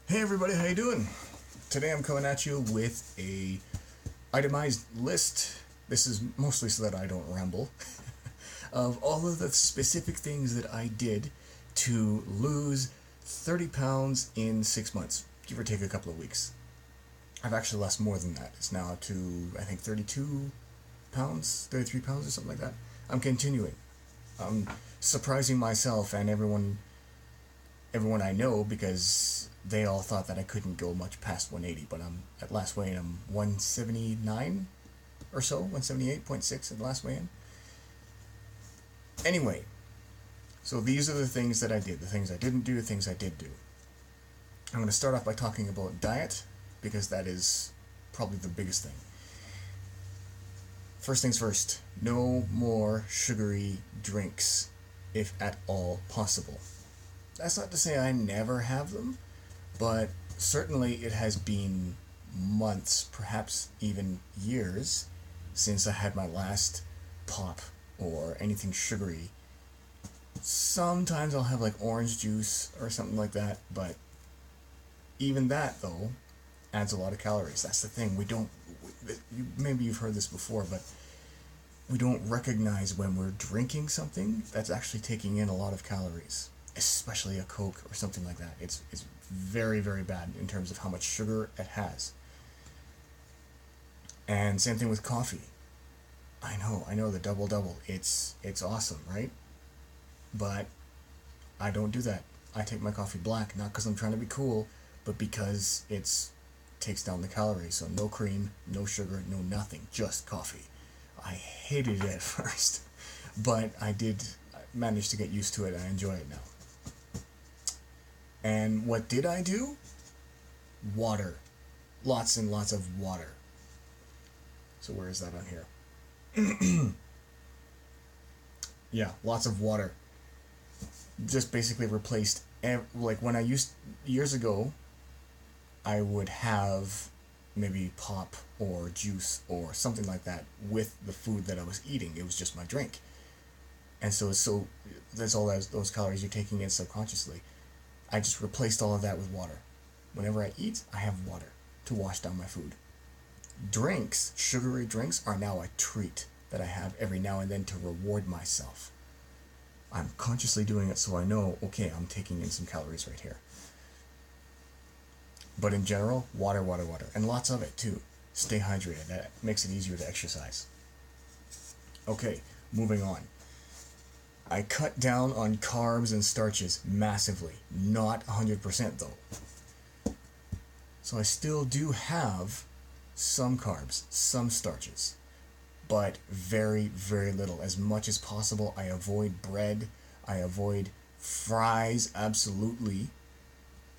Hey everybody, how you doing? Today I'm coming at you with a itemized list. This is mostly so that I don't ramble of all of the specific things that I did to lose 30 pounds in 6 months, give or take a couple of weeks. I've actually lost more than that. It's now to, I think, 32 pounds, 33 pounds or something like that. I'm continuing. I'm surprising myself and everyone I know, because they all thought that I couldn't go much past 180, but I'm at last weigh-in I'm 179 or so, 178.6 at last weigh-in. Anyway, so these are the things that I did, the things I didn't do, the things I did do. I'm going to start off by talking about diet, because that is probably the biggest thing. First things first, no more sugary drinks, if at all possible. That's not to say I never have them, but certainly it has been months, perhaps even years, since I had my last pop or anything sugary. Sometimes I'll have like orange juice or something like that, but even that, though, adds a lot of calories. That's the thing. Maybe you've heard this before, but we don't recognize when we're drinking something that's actually taking in a lot of calories, especially a Coke or something like that. It's very, very bad in terms of how much sugar it has. And same thing with coffee. I know the double. It's awesome, right? But I don't do that. I take my coffee black, not because I'm trying to be cool, but because it's takes down the calories. So no cream, no sugar, no nothing, just coffee. I hated it at first, but I did manage to get used to it. I enjoy it now. And what did I do? Water. Lots and lots of water. So where is that on here? Yeah, lots of water. Just basically replaced, like when I used, years ago, I would have maybe pop or juice or something like that with the food that I was eating. It was just my drink. And so that's all those calories you're taking in subconsciously. I just replaced all of that with water. Whenever I eat, I have water to wash down my food. Drinks, sugary drinks, are now a treat that I have every now and then to reward myself. I'm consciously doing it so I know, okay, I'm taking in some calories right here. But in general, water, and lots of it too. Stay hydrated. That makes it easier to exercise. Okay, moving on. I cut down on carbs and starches massively. Not 100% though. So I still do have some carbs, some starches, but very, very little. As much as possible, I avoid bread. I avoid fries, absolutely,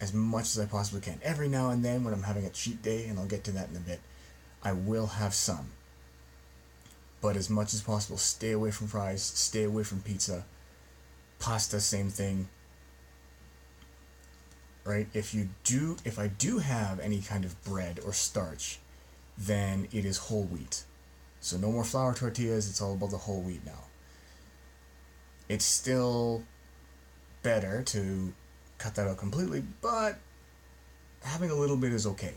as much as I possibly can. Every now and then when I'm having a cheat day, and I'll get to that in a bit, I will have some. But as much as possible, stay away from fries, stay away from pizza. Pasta, same thing. Right? If I do have any kind of bread or starch, then it is whole wheat. So no more flour tortillas, it's all about the whole wheat now. It's still better to cut that out completely, but having a little bit is okay.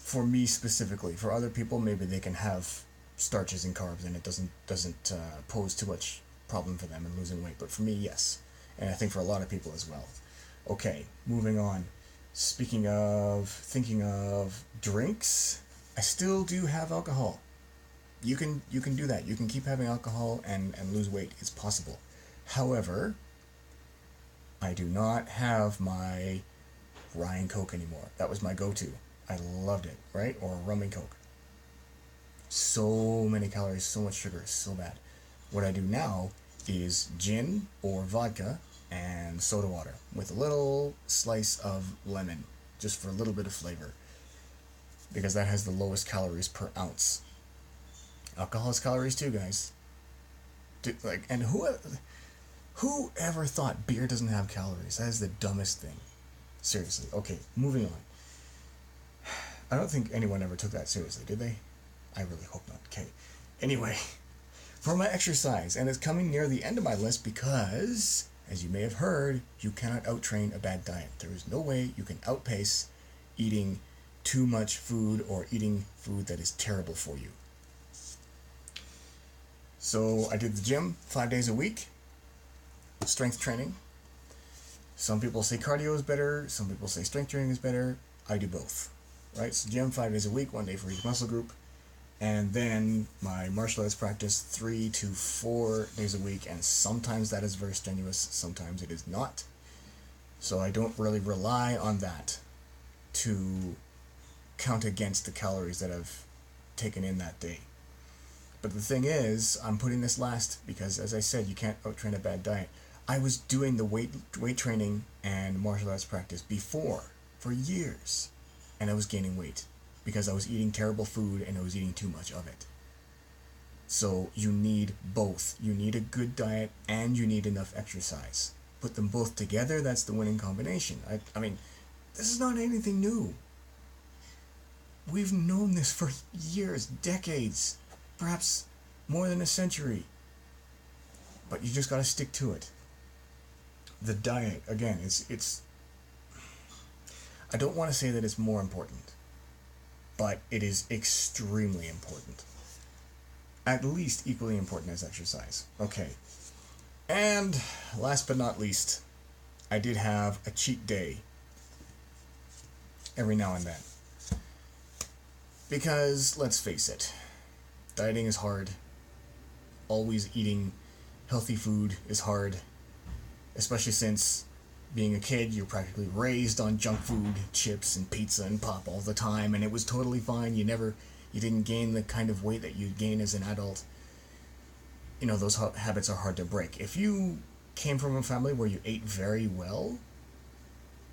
For me specifically. For other people, maybe they can have starches and carbs and it doesn't pose too much problem for them in losing weight. But for me, yes. And I think for a lot of people as well. Okay, moving on. Thinking of drinks, I still do have alcohol. You can do that. You can keep having alcohol and lose weight. It's possible. However, I do not have my Ryan Coke anymore. That was my go-to. I loved it, right? Or rum and Coke. So many calories, so much sugar, so bad. What I do now is gin or vodka and soda water with a little slice of lemon, just for a little bit of flavor, because that has the lowest calories per ounce. Alcohol has calories too, guys. And who ever thought beer doesn't have calories? That is the dumbest thing. Seriously. Okay, moving on. I don't think anyone ever took that seriously, did they? I really hope not. Okay. Anyway, for my exercise, and it's coming near the end of my list because as you may have heard, you cannot outtrain a bad diet. There is no way you can outpace eating too much food or eating food that is terrible for you. So I did the gym 5 days a week, strength training. Some people say cardio is better, some people say strength training is better. I do both, right? So gym 5 days a week, 1 day for each muscle group. And then my martial arts practice 3 to 4 days a week, and sometimes that is very strenuous, sometimes it is not. So I don't really rely on that to count against the calories that I've taken in that day. But the thing is, I'm putting this last because, as I said, you can't outtrain a bad diet. I was doing the weight training and martial arts practice before for years, and I was gaining weight because I was eating terrible food and I was eating too much of it. So you need both. You need a good diet and you need enough exercise. Put them both together, that's the winning combination. I mean, this is not anything new. We've known this for years, decades, perhaps more than a century. But you just gotta stick to it. The diet, again, it's I don't want to say that it's more important, but it is extremely important. At least equally important as exercise. Okay. And last but not least, I did have a cheat day every now and then. Because, let's face it, dieting is hard. Always eating healthy food is hard. Especially since, being a kid, you're practically raised on junk food, chips and pizza and pop all the time, and it was totally fine. You didn't gain the kind of weight that you'd gain as an adult. You know, those habits are hard to break. If you came from a family where you ate very well,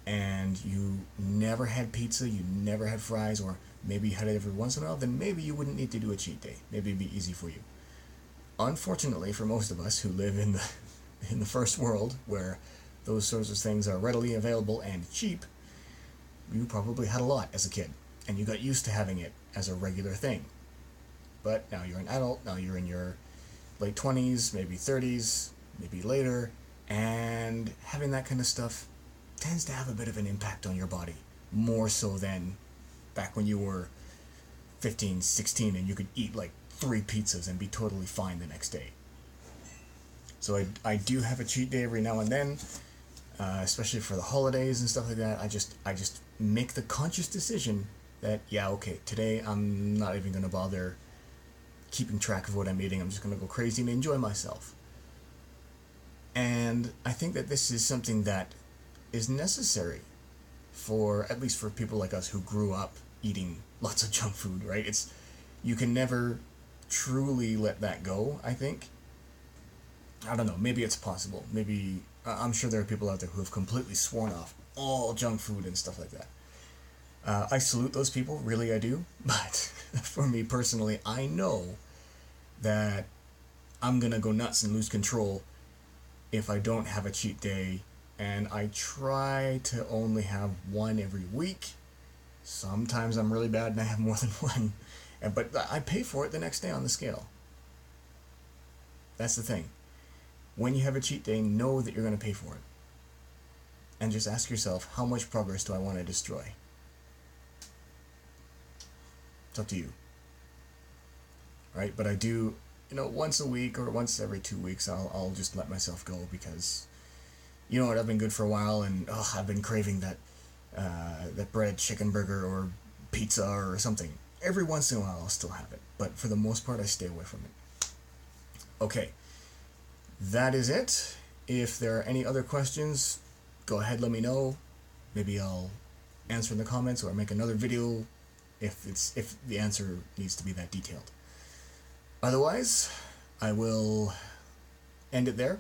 and you never had pizza, you never had fries, or maybe you had it every once in a while, then maybe you wouldn't need to do a cheat day. Maybe it'd be easy for you. Unfortunately, for most of us who live in the first world, where those sorts of things are readily available and cheap, you probably had a lot as a kid, and you got used to having it as a regular thing. But now you're an adult, now you're in your late 20s, maybe 30s, maybe later, and having that kind of stuff tends to have a bit of an impact on your body, more so than back when you were 15, 16, and you could eat like 3 pizzas and be totally fine the next day. So I do have a cheat day every now and then, especially for the holidays and stuff like that. I just make the conscious decision that, yeah, okay, today I'm not even going to bother keeping track of what I'm eating. I'm just going to go crazy and enjoy myself. And I think that this is something that is necessary for, at least for people like us who grew up eating lots of junk food, right? You can never truly let that go, I think. I don't know, maybe it's possible. Maybe, I'm sure there are people out there who have completely sworn off all junk food and stuff like that. I salute those people, really I do, but for me personally, I know that I'm gonna go nuts and lose control if I don't have a cheat day, and I try to only have one every week. Sometimes I'm really bad and I have more than one, but I pay for it the next day on the scale. That's the thing. When you have a cheat day, know that you're going to pay for it. And just ask yourself, how much progress do I want to destroy? It's up to you. Right? But I do, once a week or once every 2 weeks, I'll just let myself go because, you know what, I've been good for a while and I've been craving that bread chicken burger or pizza or something. Every once in a while I'll still have it. But for the most part, I stay away from it. Okay. That is it. If there are any other questions, go ahead, let me know. Maybe I'll answer in the comments or make another video if the answer needs to be that detailed. Otherwise, I will end it there.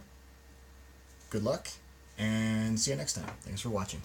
Good luck, and see you next time. Thanks for watching.